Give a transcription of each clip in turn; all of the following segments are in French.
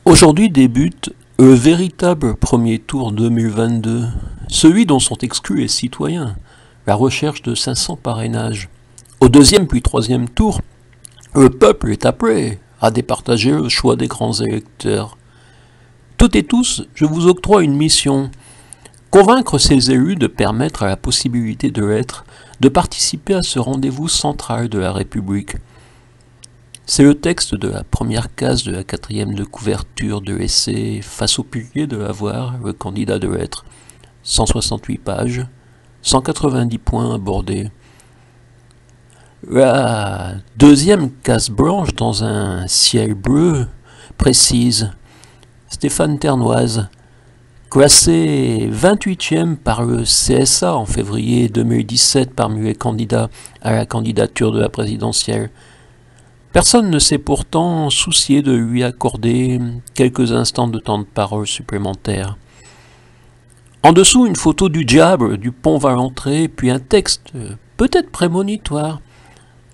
Aujourd'hui débute le véritable premier tour 2022, celui dont sont exclus les citoyens, la recherche de 500 parrainages. Au deuxième puis troisième tour, le peuple est appelé à départager le choix des grands électeurs. Toutes et tous, je vous octroie une mission, convaincre ces élus de permettre à la possibilité de l'être, de participer à ce rendez-vous central de la République. C'est le texte de la première case de la quatrième de couverture de l'essai Face au pilier de l'avoir, le candidat de l'être. 168 pages, 190 points abordés. La deuxième case blanche dans un ciel bleu précise Stéphane Ternoise, classé 28e par le CSA en février 2017 parmi les candidats à la candidature de la présidentielle. Personne ne s'est pourtant soucié de lui accorder quelques instants de temps de parole supplémentaires. En dessous, une photo du diable, du pont Valentré, puis un texte, peut-être prémonitoire.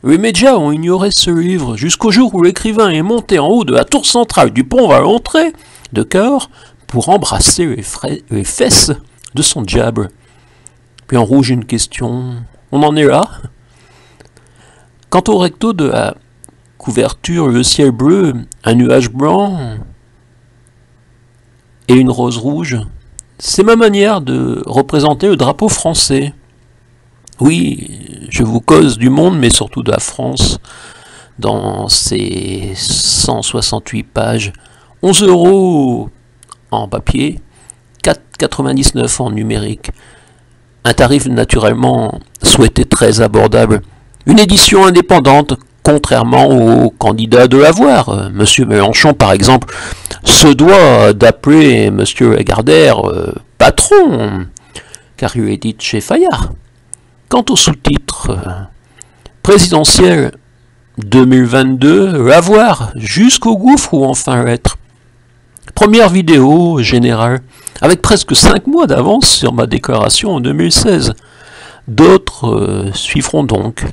Les médias ont ignoré ce livre jusqu'au jour où l'écrivain est monté en haut de la tour centrale du pont Valentré de Cahors pour embrasser les fesses de son diable. Puis en rouge, une question. On en est là? Quant au recto de la couverture, le ciel bleu, un nuage blanc et une rose rouge, c'est ma manière de représenter le drapeau français. Oui, je vous cause du monde, mais surtout de la France, dans ces 168 pages, 11 € en papier, 4,99 € en numérique. Un tarif naturellement souhaité très abordable. Une édition indépendante, contrairement aux candidats de l'avoir. Monsieur Mélenchon, par exemple, se doit d'appeler Monsieur Lagardère patron, car il édite chez Fayard. Quant au sous-titre présidentiel 2022, l'avoir jusqu'au gouffre ou enfin l'être. Première vidéo générale, avec presque 5 mois d'avance sur ma déclaration en 2016. D'autres suivront donc.